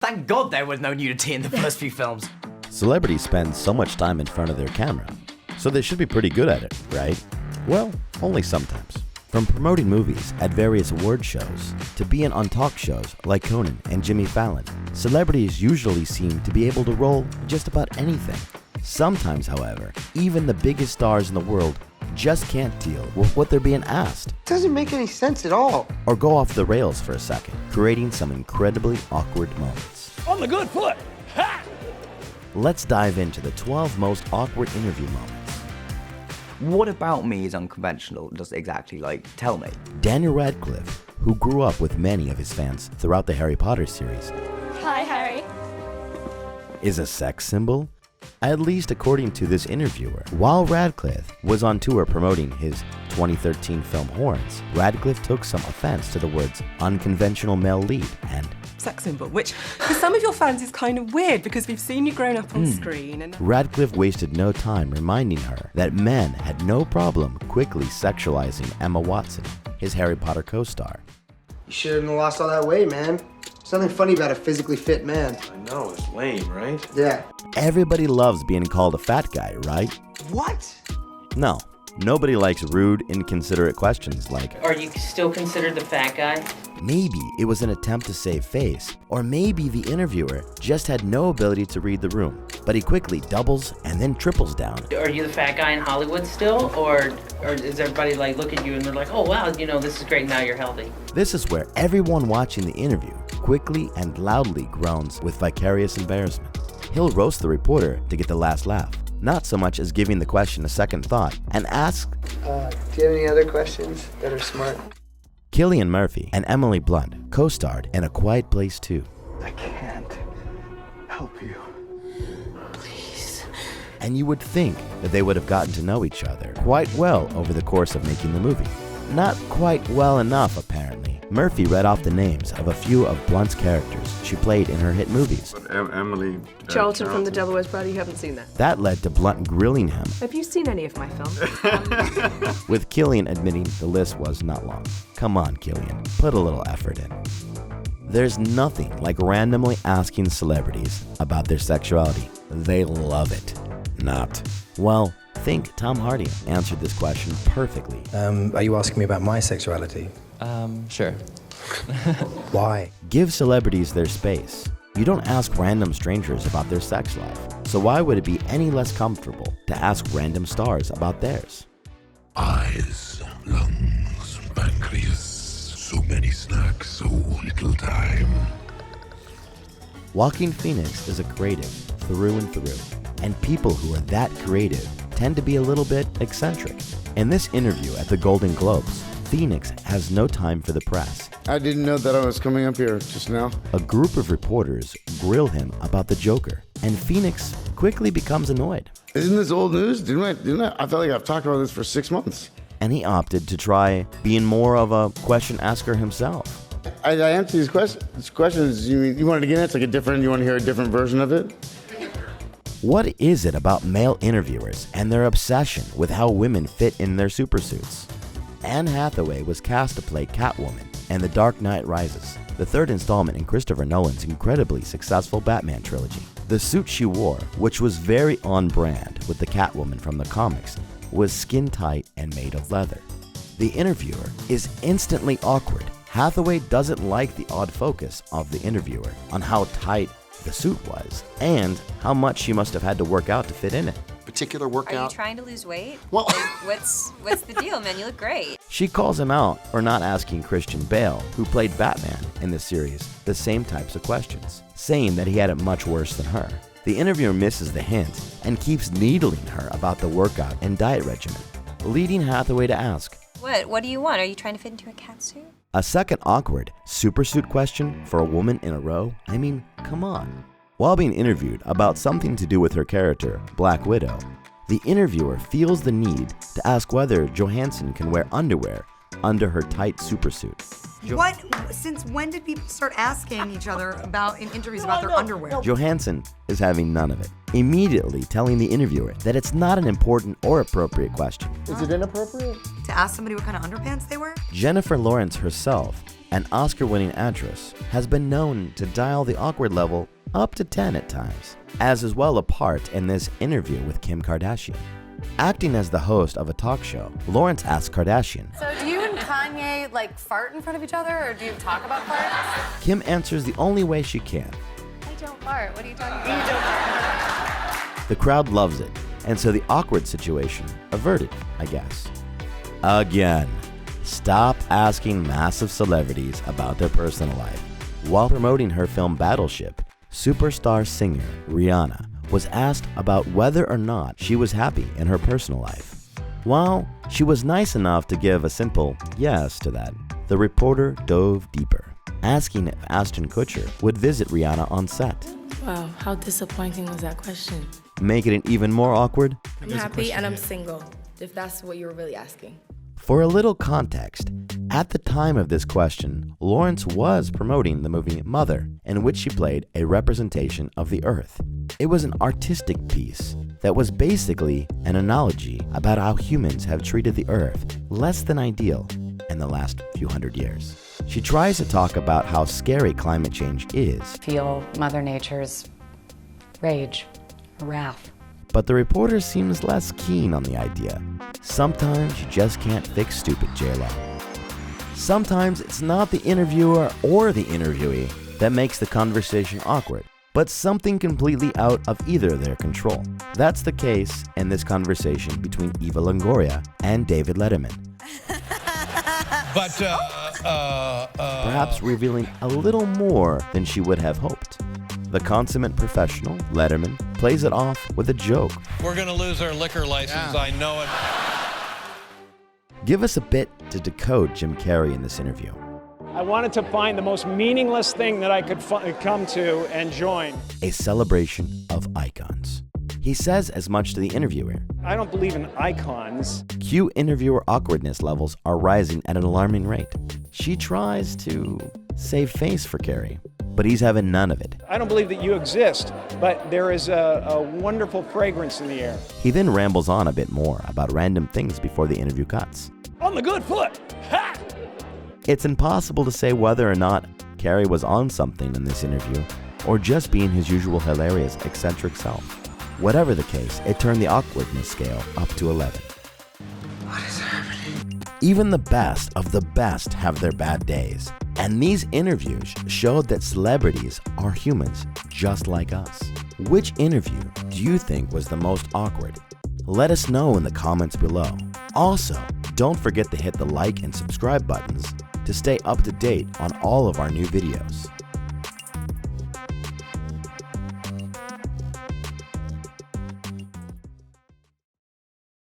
Thank God there was no nudity in the first few films. Celebrities spend so much time in front of their camera, so they should be pretty good at it, right? Well, only sometimes. From promoting movies at various award shows to being on talk shows like Conan and Jimmy Fallon, celebrities usually seem to be able to roll just about anything. Sometimes, however, even the biggest stars in the world just can't deal with what they're being asked. Doesn't make any sense at all. Or go off the rails for a second, creating some incredibly awkward moments. On the good foot! Ha! Let's dive into the 12 most awkward interview moments. What about me is unconventional? Just exactly, tell me. Daniel Radcliffe, who grew up with many of his fans throughout the Harry Potter series, Hi, Harry. is a sex symbol? At least according to this interviewer. While Radcliffe was on tour promoting his 2013 film Horns, Radcliffe took some offense to the words unconventional male lead and sex symbol, which for some of your fans is kind of weird because we've seen you grown up on screen. And Radcliffe wasted no time reminding her that men had no problem quickly sexualizing Emma Watson, his Harry Potter co-star. You shouldn't have lost all that weight, man. There's nothing funny about a physically fit man. I know, it's lame, right? Yeah. Everybody loves being called a fat guy, right? What? No, nobody likes rude, inconsiderate questions like, Are you still considered the fat guy? maybe it was an attempt to save face, or maybe the interviewer just had no ability to read the room, but he quickly doubles and then triples down. Are you the fat guy in Hollywood still? Or does everybody look at you and they're like, oh wow, this is great, now you're healthy? This is where everyone watching the interview quickly and loudly groans with vicarious embarrassment. He'll roast the reporter to get the last laugh, not so much as giving the question a second thought, and ask, Do you have any other questions that are smart? Cillian Murphy and Emily Blunt co-starred in A Quiet Place 2. I can't help you. please. And you would think that they would have gotten to know each other quite well over the course of making the movie. Not quite well enough, apparently. Murphy read off the names of a few of Blunt's characters she played in her hit movies. Emily... Charlton from The Devil Wears Prada, you haven't seen that. That led to Blunt grilling him, Have you seen any of my films? with Cillian admitting the list was not long. Come on, Cillian, put a little effort in. There's nothing like randomly asking celebrities about their sexuality. They love it. Not. Well, think Tom Hardy answered this question perfectly. Are you asking me about my sexuality? Sure. Why? Give celebrities their space. You don't ask random strangers about their sex life, so why would it be any less comfortable to ask random stars about theirs? Eyes, lungs, pancreas, so many snacks, so little time. Joaquin Phoenix is a creative through and through, and people who are that creative tend to be a little bit eccentric. In this interview at the Golden Globes, Phoenix has no time for the press. I didn't know that I was coming up here just now. A group of reporters grill him about the Joker, and Phoenix quickly becomes annoyed. Isn't this old news? Didn't I feel like I've talked about this for 6 months. And he opted to try being more of a question asker himself. I answered these questions. You wanted to get it? It's you want to hear a different version of it? What is it about male interviewers and their obsession with how women fit in their supersuits? Anne Hathaway was cast to play Catwoman in The Dark Knight Rises, the third installment in Christopher Nolan's incredibly successful Batman trilogy. The suit she wore, which was very on brand with the Catwoman from the comics, was skin tight and made of leather. The interviewer is instantly awkward. Hathaway doesn't like the odd focus of the interviewer on how tight the suit was and how much she must have had to work out to fit in it. Particular workout. Are you trying to lose weight? Well, What's the deal, man? You look great. She calls him out for not asking Christian Bale, who played Batman in the series, the same types of questions, saying that he had it much worse than her. The interviewer misses the hint and keeps needling her about the workout and diet regimen, leading Hathaway to ask, What do you want? Are you trying to fit into a cat suit? a second awkward supersuit question for a woman in a row? I mean, come on. While being interviewed about something to do with her character, Black Widow, the interviewer feels the need to ask whether Johansson can wear underwear under her tight supersuit. Since when did people start asking each other in interviews about their underwear? Johansson is having none of it, immediately telling the interviewer that it's not an important or appropriate question. Is it inappropriate? To ask somebody what kind of underpants they wear? Jennifer Lawrence herself an Oscar-winning actress, has been known to dial the awkward level up to 10 at times, as is well a part in this interview with Kim Kardashian. Acting as the host of a talk show, Lawrence asks Kardashian, So do you and Kanye like fart in front of each other, or do you talk about farts? Kim answers the only way she can. I don't fart. What are you talking about? You don't fart. The crowd loves it, and so the awkward situation averted, I guess. Again, stop asking massive celebrities about their personal life. While promoting her film Battleship, superstar singer Rihanna was asked about whether or not she was happy in her personal life. While she was nice enough to give a simple yes to that, the reporter dove deeper, asking if Ashton Kutcher would visit Rihanna on set. Wow, how disappointing was that question? Making it even more awkward? I'm happy and I'm single, if that's what you were really asking. For a little context, at the time of this question, Lawrence was promoting the movie Mother, in which she played a representation of the Earth. It was an artistic piece that was basically an analogy about how humans have treated the Earth less than ideal in the last few hundred years. She tries to talk about how scary climate change is. Feel Mother Nature's rage, wrath. But the reporter seems less keen on the idea. Sometimes you just can't fix stupid, J-Lo. Sometimes it's not the interviewer or the interviewee that makes the conversation awkward, but something completely out of either their control. That's the case in this conversation between Eva Longoria and David Letterman. But, Perhaps revealing a little more than she would have hoped. The consummate professional, Letterman, plays it off with a joke. we're going to lose our liquor license, I know it. Give us a bit to decode Jim Carrey in this interview. I wanted to find the most meaningless thing that I could come to and join. A celebration of icons. He says as much to the interviewer. I don't believe in icons. Cue interviewer awkwardness levels are rising at an alarming rate. She tries to save face for Carrey, but he's having none of it. I don't believe that you exist, but there is a wonderful fragrance in the air. He then rambles on a bit more about random things before the interview cuts. On the good foot! Ha! It's impossible to say whether or not Carrey was on something in this interview, or just being his usual hilarious, eccentric self. Whatever the case, it turned the awkwardness scale up to 11. What is happening? Even the best of the best have their bad days, and these interviews showed that celebrities are humans just like us. Which interview do you think was the most awkward? Let us know in the comments below. Also, don't forget to hit the like and subscribe buttons to stay up to date on all of our new videos.